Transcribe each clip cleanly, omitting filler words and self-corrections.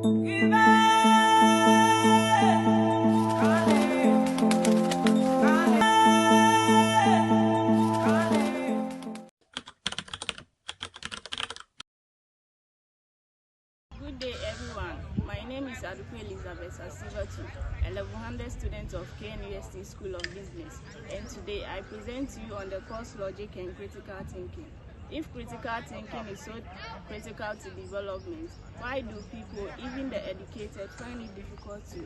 Good day, everyone. My name is Adupe Elizabeth Asivatu, a level 100 student of KNUST School of Business, and today I present to you on the course Logic and Critical Thinking. If critical thinking is so critical to development, why do people, even the educated, find it difficult to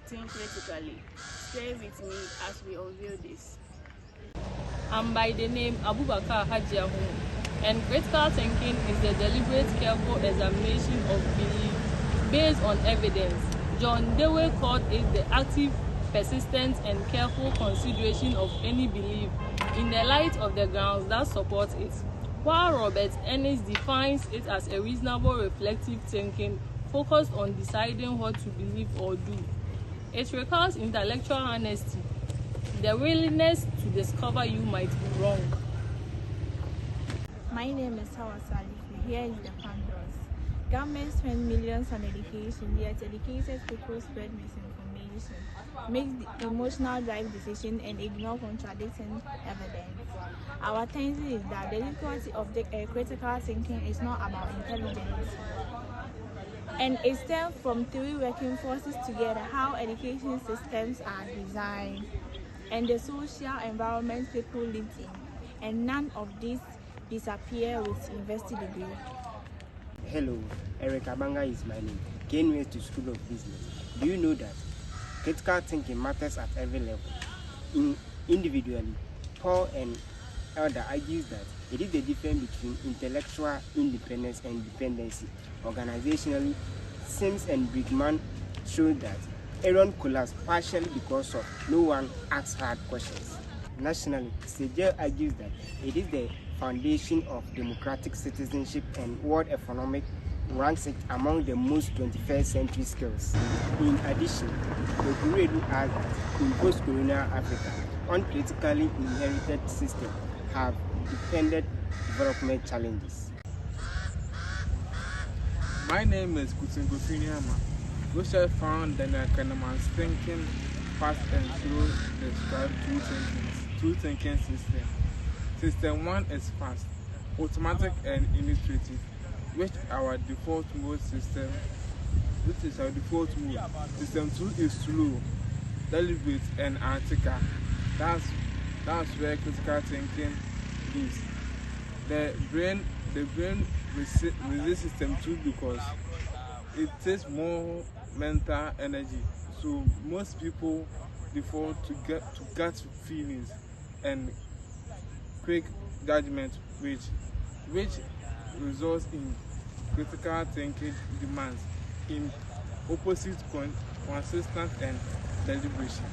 think critically? Stay with me as we unveil this. I'm by the name Abubakar Hajiahu, and critical thinking is the deliberate, careful examination of belief based on evidence. John Dewey called it the active, persistent, and careful consideration of any belief in the light of the grounds that support it, while Robert Ennis defines it as a reasonable, reflective thinking focused on deciding what to believe or do. It requires intellectual honesty, the willingness to discover you might be wrong. My name is Hawa Salif. Here is the Pandas. Government spend millions on education, yet educated people spread misinformation, make the emotional drive decision, and ignore contradicting evidence. Our thesis is that the difficulty of the critical thinking is not about intelligence, and it stems from three working forces together: how education systems are designed, and the social environment people live in, and none of these disappear with university degree. Hello, Eric Abanga is my name. KNUST School of Business. Do you know that critical thinking matters at every level? Individually, Paul and Elder argues that it is the difference between intellectual independence and dependency. Organizationally, Sims and Brickman show that Aaron collapsed partially because of no one asks hard questions. Nationally, Sejel argues that it is the foundation of democratic citizenship, and World Economic ranks it among the most 21st century skills. In addition, the Guredu adds that in post-colonial Africa, uncritically inherited systems have defended development challenges. My name is Kutungo Finiama. Research found that Kahneman's thinking fast and slow describe two thinking systems. System 1 is fast, automatic and illustrative, which is our default mode. System 2 is slow, deliberate and article. That's where critical thinking lives. The brain resists system 2 because it takes more mental energy. So most people default to gut feelings and quick judgment, which results in critical thinking demands in opposite consistent and deliberation.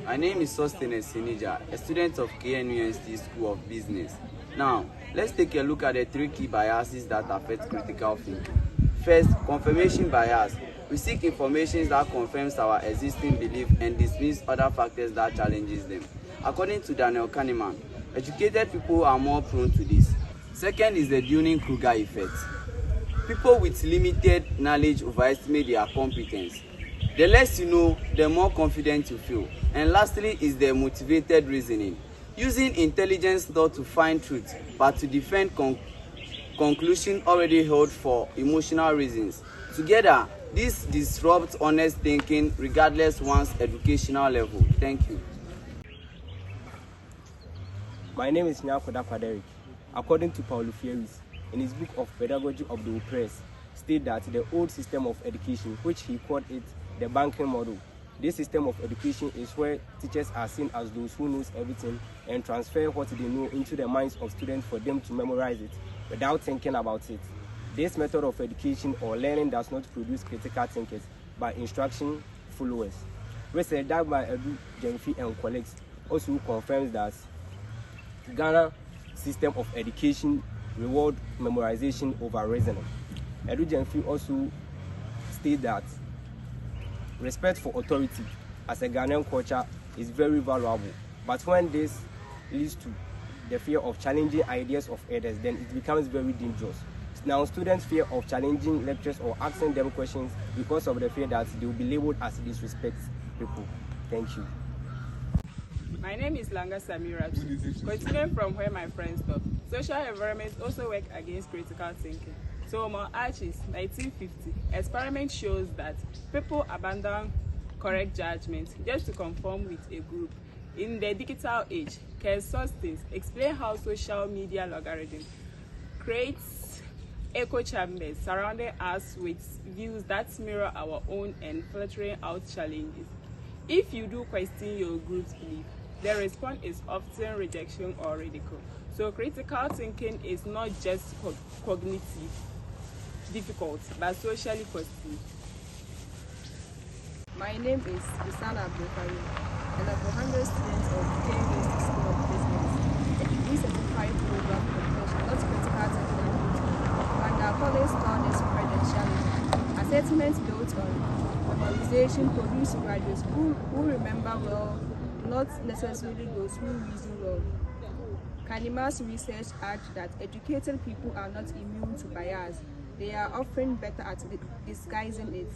My name is Sostene Sinija, a student of KNUST School of Business. Now, let's take a look at the three key biases that affect critical thinking. First, confirmation bias. We seek information that confirms our existing belief and dismiss other factors that challenges them. According to Daniel Kahneman, educated people are more prone to this. Second is the Dunning-Kruger effect. People with limited knowledge overestimate their competence. The less you know, the more confident you feel. And lastly is the motivated reasoning. Using intelligence not to find truth, but to defend conclusion already held for emotional reasons. Together, this disrupts honest thinking regardless one's educational level. Thank you. My name is Nyakoda Frederick. According to Paulo Fieris, in his book of Pedagogy of the Oppressed, state that the old system of education, which he called it the banking model, this system of education is where teachers are seen as those who knows everything and transfer what they know into the minds of students for them to memorize it without thinking about it. This method of education or learning does not produce critical thinkers, but instruction followers. Research done by Edu Jenfi and colleagues also confirms that Ghana system of education reward memorization over reasoning. Edu Jenfi also state that respect for authority as a Ghanaian culture is very valuable, but when this leads to the fear of challenging ideas of others, then it becomes very dangerous. Now, students fear of challenging lectures or asking them questions because of the fear that they will be labeled as disrespect people. Thank you. My name is Langa Samira. Continuing from where my friends stopped, social environments also work against critical thinking. So, Omar Archie's 1950 experiment shows that people abandon correct judgment just to conform with a group. In the digital age, KNUST explain how social media logarithm creates echo chambers surrounding us with views that mirror our own and filtering out challenges. If you do question your group's belief, the response is often rejection or ridicule. So critical thinking is not just cognitive difficult, but socially costly. My name is Isana Abdulkarim, and I'm 100 students of KNUST School of Business, a degree certified program profession, not critical thinking and our college called is credentiality. Assessments built on memorization produce graduates who remember well, not necessarily those who reason well. KNUST research adds that educated people are not immune to bias. They are often better at disguising it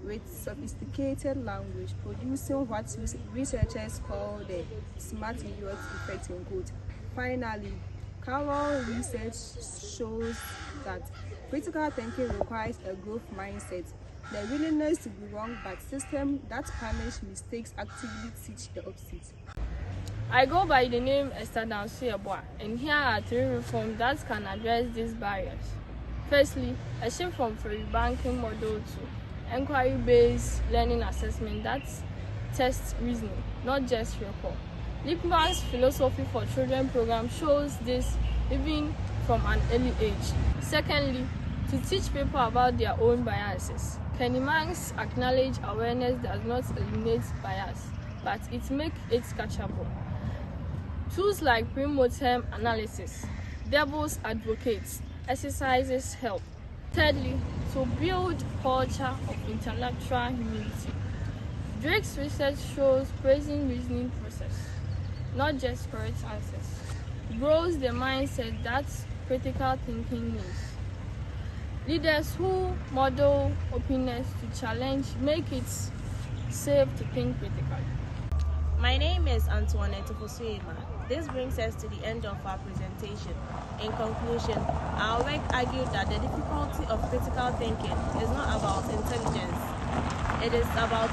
with sophisticated language, producing what researchers call the smart idiot effect in quote. Finally, Carroll research shows that critical thinking requires a growth mindset, the willingness to be wrong, but systems that punish mistakes actively teach the opposite. I go by the name Esther Dansueboa, and here are 3 reforms that can address these barriers. Firstly, a shift from free banking model to inquiry-based learning assessment that tests reasoning, not just recall. Lippmann's Philosophy for Children program shows this even from an early age. Secondly, to teach people about their own biases. KNUST acknowledge awareness does not eliminate bias, but it makes it catchable. Tools like pre-mortem analysis, devil's advocates, exercises help. Thirdly, to build culture of intellectual humility. Drake's research shows praising reasoning process, not just correct answers, grows the mindset that critical thinking needs. Leaders who model openness to challenge make it safe to think critically. My name is Antoinette Fosuema. This brings us to the end of our presentation. In conclusion, our work argued that the difficulty of critical thinking is not about intelligence. It's about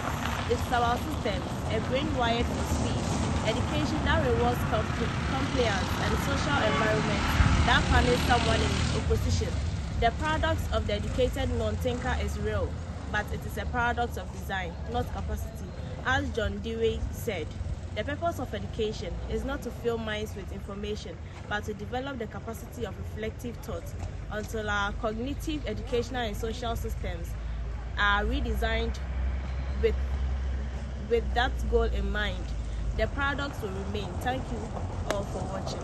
systems, a brain wired for speed, education that rewards compliance, and social environment that punish someone in opposition. The paradox of the educated non-thinker is real, but it is a paradox of design, not capacity. As John Dewey said, the purpose of education is not to fill minds with information, but to develop the capacity of reflective thought until our cognitive, educational, and social systems are redesigned with that goal in mind. The paradox will remain. Thank you all for watching.